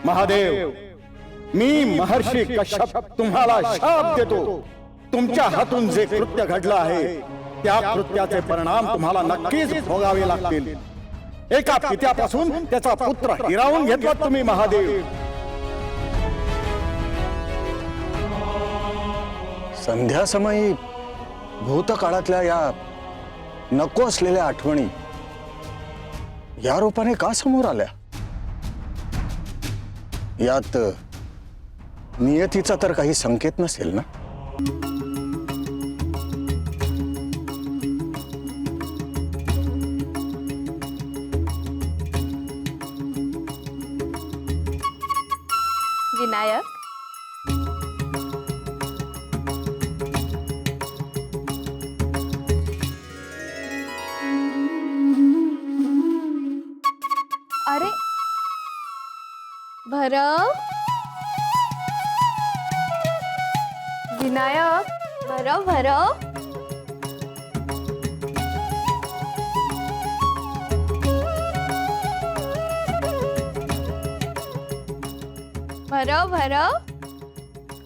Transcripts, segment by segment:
महादेव, मी महर्षी कश्यप तुम्हाला शाप देतो. तुमच्या हातून जे कृत्य घडलं आहे त्या कृत्याचे परिणाम तुम्हाला नक्कीच भोगावे लागतील. एका पित्यापासून त्याचा पुत्र हिरावून घेतला तुम्ही महादेव. संध्या समयी भूतकाळातल्या या नको असलेल्या आठवणी या रूपाने का समोर आल्या? यात नियतीचा तर काही संकेत नसेल ना? विनायक, अरे भरव, विनायक, भरव भरव, भरव भरव.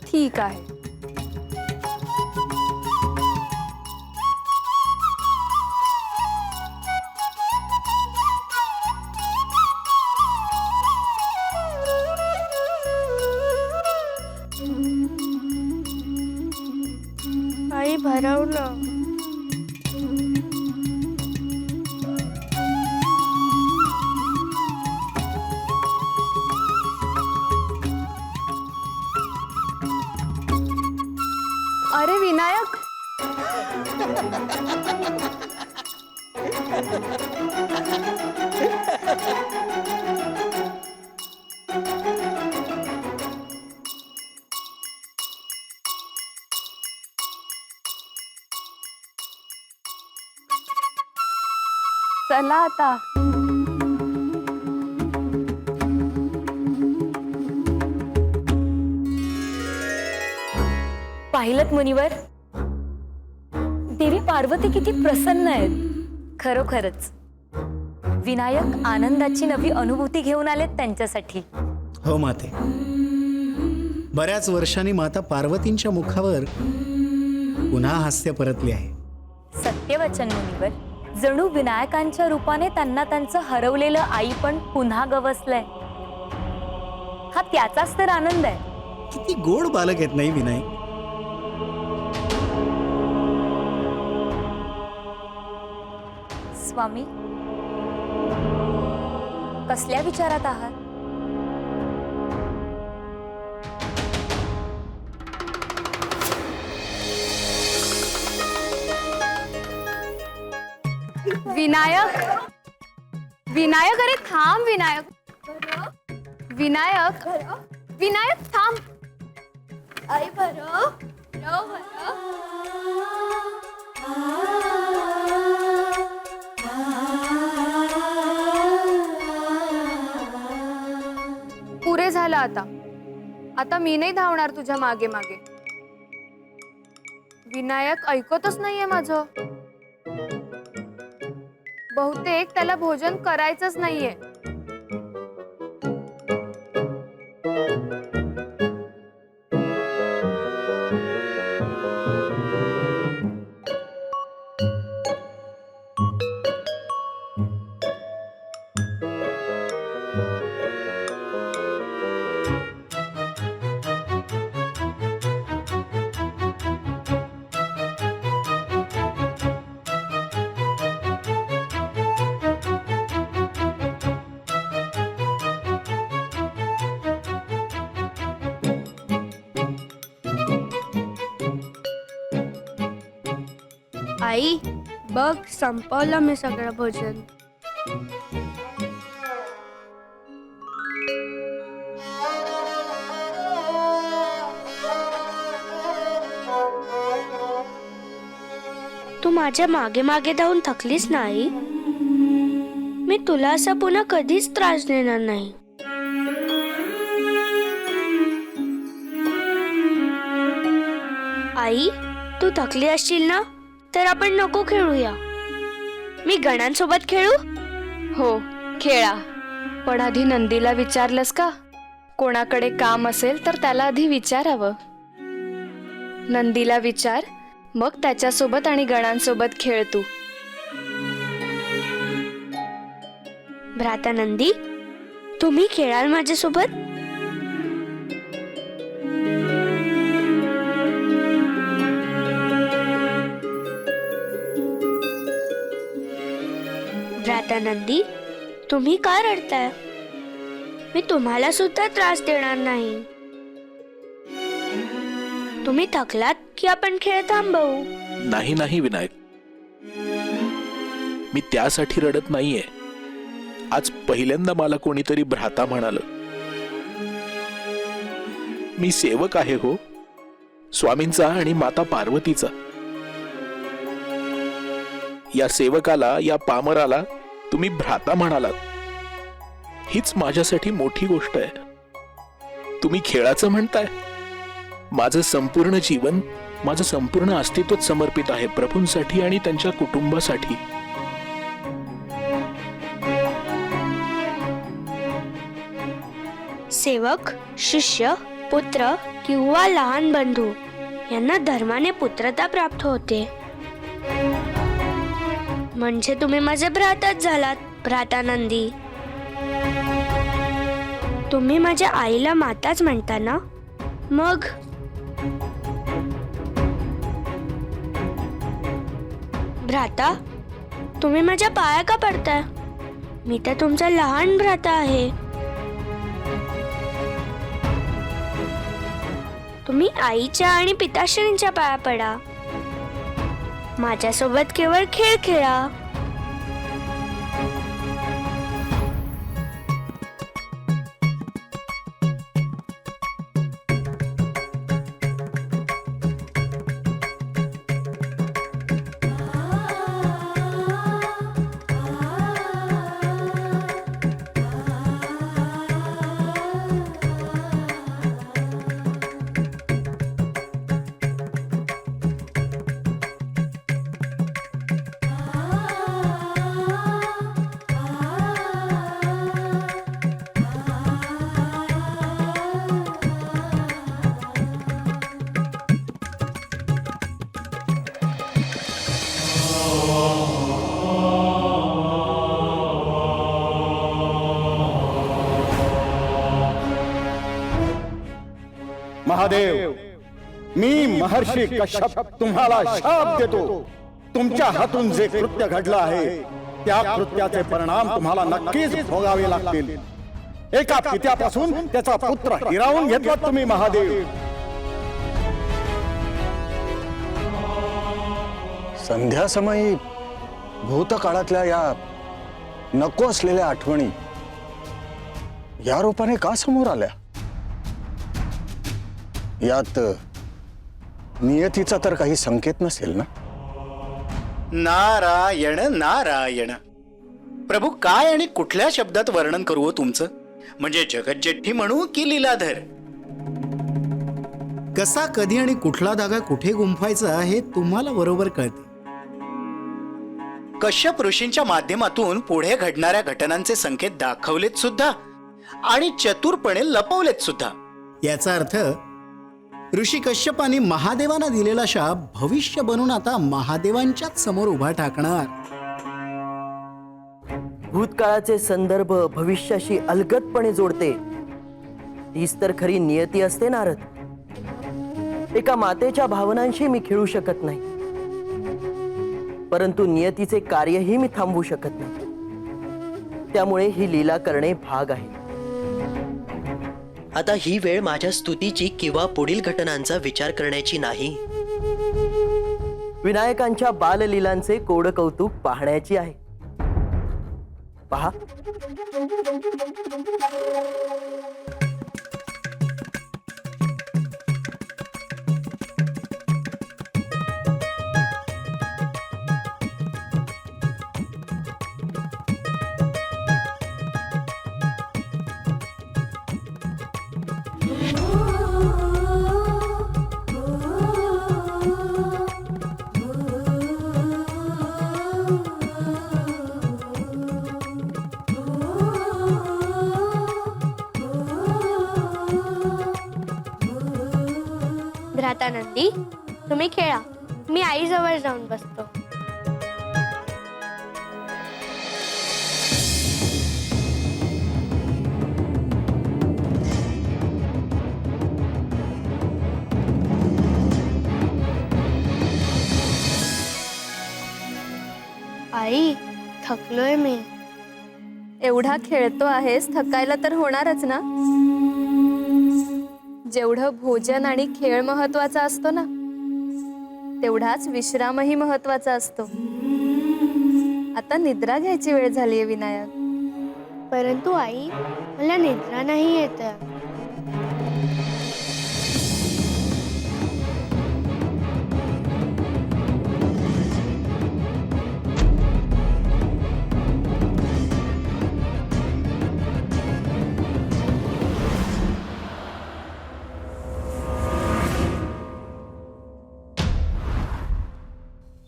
ठीक आहे. आई भरवलं. अरे विनायक, चला आता. पाहिलत मुनिवर, देवी पार्वती किती प्रसन्न आहेत. खरोखरच विनायक आनंदाची नवी अनुभूती घेऊन आलेत त्यांच्यासाठी. हो माते, बऱ्याच वर्षांनी माता पार्वतींच्या मुखावर पुन्हा हास्य परतले आहे. सत्यवचन मुनिवर, जणू विनायकांच्या रूपाने त्यांना त्यांचं हरवलेलं आई पण पुन्हा गवसलंय. हा त्याचाच तर आनंद आहे. किती गोड बालक आहेत नाही विनायक? स्वामी, कसल्या विचारात आहात? विनायक, विनायक, अरे थांब विनायक. विनायक, विनायक थांब. आई भरव, भरव भरव. पुरे झालं आता. आता मी नाही धावणार तुझ्या मागे मागे. विनायक ऐकतच नाहीये माझं. बहुतेक त्याला भोजन करायचंच नाहीये. आई बघ, संपवलं मी सगळं भोजन. तू माझ्या मागे मागे धावून थकलीस ना आई? मी तुला असा पुन्हा कधीच त्रास देणार नाही. आई, तू थकली असशील ना, तर आपण नको खेळूया. मी गणांसोबत खेळू? हो खेळा, पण आधी नंदीला विचारलंस का? कोणाकडे काम असेल तर त्याला आधी विचारावं. नंदीला विचार, मग त्याच्यासोबत आणि गणांसोबत खेळ तू. भ्राता नंदी, तुम्ही खेळाल माझ्यासोबत? भ्राता नंदी, तुम्ही का रडताय? मी तुम्हाला सुद्धा त्रास देणार नाही. तुम्ही थकलात की आपण खेळ थांबवू? नाही नाही विनायक, मी त्यासाठी रडत नाहीये. आज पहिल्यांदा मला कोणीतरी भ्राता म्हणाल. मी सेवक आहे हो, स्वामींचा आणि माता पार्वतीचा. या सेवकाला, या पामराला तुम्ही भ्राता म्हणालात, हीच माझ्यासाठी मोठी गोष्ट आहे. तुम्ही खेळाचं म्हणताय? माझं संपूर्ण जीवन, माझं संपूर्ण अस्तित्व समर्पित आहे प्रभूंसाठी आणि त्यांच्या कुटुंबासाठी. सेवक, शिष्य, पुत्र किंवा लहान बंधू यांना धर्माने पुत्रता प्राप्त होते. म्हणजे तुम्ही माझे भ्राताच झालात, भ्राता नंदी. तुम्ही माझ्या आईला माताच म्हणता ना? मग भ्राता, तुम्ही माझ्या पाया का पडताय? मी तर तुमचा लहान भ्राता आहे. तुम्ही आईच्या आणि पिताश्रींच्या पाया पडा. माझ्यासोबत केवळ खेळ खेळा. महादेव, मी महर्षी कश्यप तुम्हाला शाप देतो. तुमच्या हातून जे कृत्य घडलं आहे त्या कृत्याचे परिणाम तुम्हाला नक्कीच भोगावे लागतील. एका पित्यापासून त्याचा पुत्र हिरावून घेतला तुम्ही महादेव. संध्यासमयी भूतकाळातल्या या नको असलेल्या आठवणी या रूपाने का समोर आल्या? यात नियतीचा तर काही संकेत नसेल ना? नारायण नारायण. प्रभू, काय आणि कुठल्या शब्दात वर्णन करू तुमचं? म्हणजे जगज्जेठी म्हणू की लीलाधर? कसा, कधी आणि कुठला धागा कुठे गुंफायचा हे तुम्हाला बरोबर कळते. कश्यप ऋषींच्या माध्यमातून पुढे घडणाऱ्या घटनांचे संकेत दाखवलेत सुद्धा आणि चतुरपणे लपवलेत सुद्धा. याचा अर्थ ऋषी कश्यपांनी महादेवांना दिलेला शाप भविष्य बनून आता महादेवांच्याच समोर उभा टाकणार. भूतकाळाचे संदर्भ भविष्याशी अलगदपणे जोडते. तीच तर खरी नियती असते नारद. एका मातेच्या भावनांशी मी खेळू शकत नाही, परंतु नियतीचे कार्यही मी थांबवू शकत नाही. त्यामुळे ही लीला करणे भाग आहे. आता ही वेळ माझ्या स्तुतीची किंवा पुढील घटनांचा विचार करण्याची नाही. विनायकांच्या बाललीलांचे कोड कौतुक पाहण्याची आहे. पहा, भ्राता नंदी, तुम्ही खेळा, मी आईजवळ जाऊन बसतो. आई, थकलोय मी. एवढा खेळतो आहेस, थकायला तर होणारच ना. जेवढं भोजन आणि खेळ महत्वाचा असतो ना, तेवढाच विश्रामही महत्वाचा असतो. आता निद्रा घ्यायची वेळ झालीये विनायक. परंतु आई, मला निद्रा नाही येत.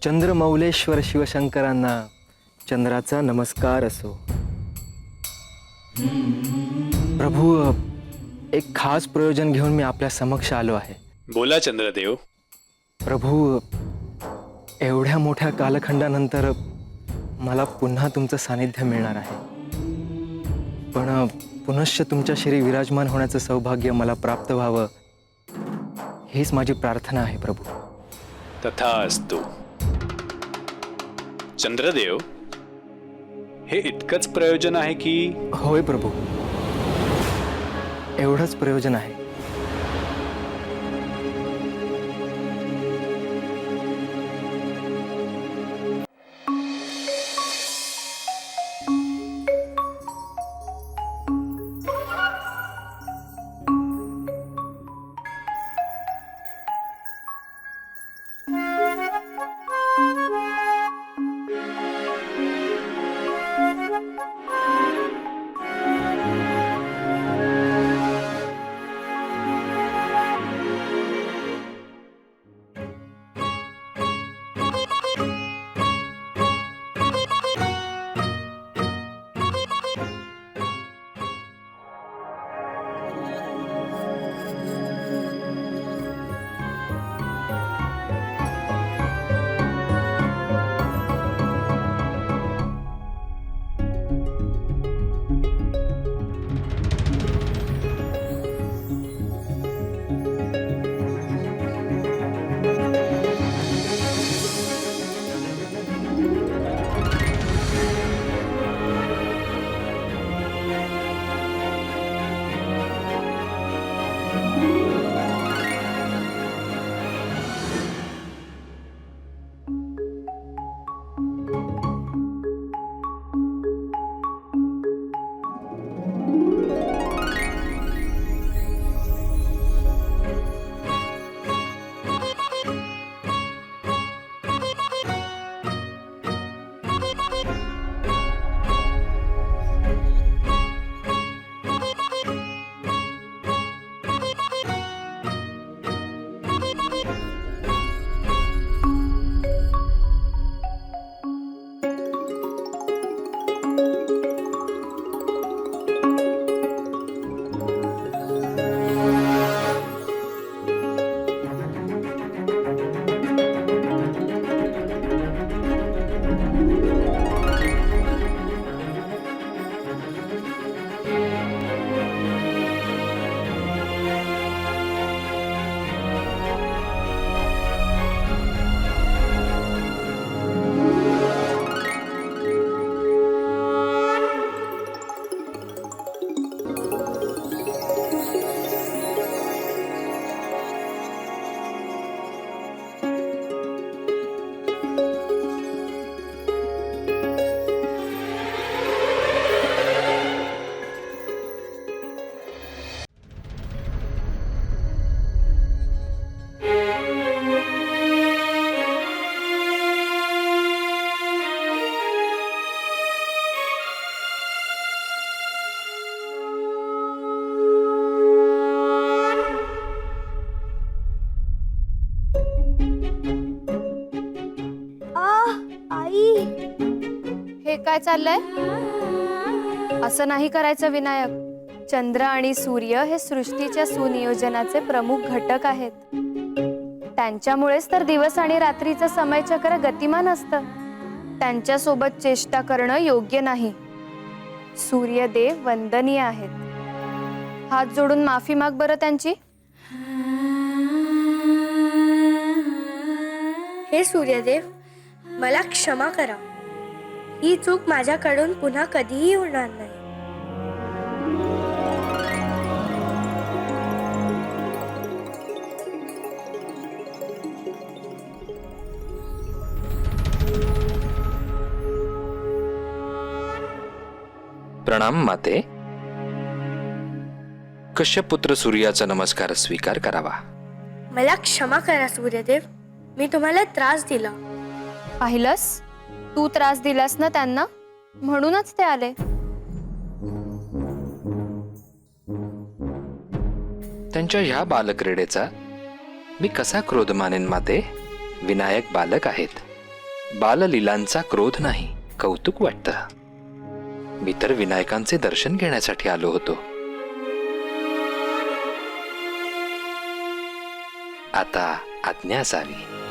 चंद्रमौलेश्वर शिवशंकरांना चंद्राचा नमस्कार असो. प्रभू, एक खास प्रयोजन घेऊन मी आपल्या समक्ष आलो आहे. बोला चंद्रदेव. प्रभू, एवढ्या मोठ्या कालखंडानंतर मला पुन्हा तुमचं सानिध्य मिळणार आहे. पण पुनश्च तुमच्या श्री विराजमान होण्याचं सौभाग्य मला प्राप्त व्हावं, हीच माझी प्रार्थना आहे प्रभू. तथास्तु. चंद्रदेव, हे इतकंच प्रयोजन आहे की? होय प्रभू, एवढंच प्रयोजन आहे. काय चाललंय? असं नाही करायचं विनायक. चंद्र आणि सूर्य हे सृष्टीच्या सुनियोजनाचे प्रमुख घटक आहेत. त्यांच्यामुळेच तर दिवस आणि रात्रीचं समयचक्र गतिमान असतं. त्यांच्यासोबत चेष्टा करणं योग्य नाही. सूर्यदेव वंदनीय आहेत. हात जोडून माफी माग बरं त्यांची. हे सूर्यदेव, मला क्षमा करा. ही चूक माझ्याकडून पुन्हा कधीही होणार नाही. प्रणाम माते. कश्यप पुत्र सूर्याचा नमस्कार स्वीकार करावा. मला क्षमा करा सूर्यदेव, मी तुम्हाला त्रास दिला. पाहिलंस, तू त्रास दिलास ना त्यांना, म्हणूनच ते आले. त्यांच्या ह्या बालक्रीडेचा मी कसा क्रोध मानेन माते? विनायक बालक आहेत. बाललीलांचा क्रोध नाही, कौतुक वाटतं. मी तर विनायकांचे दर्शन घेण्यासाठी आलो होतो. आता आज्ञा असावी.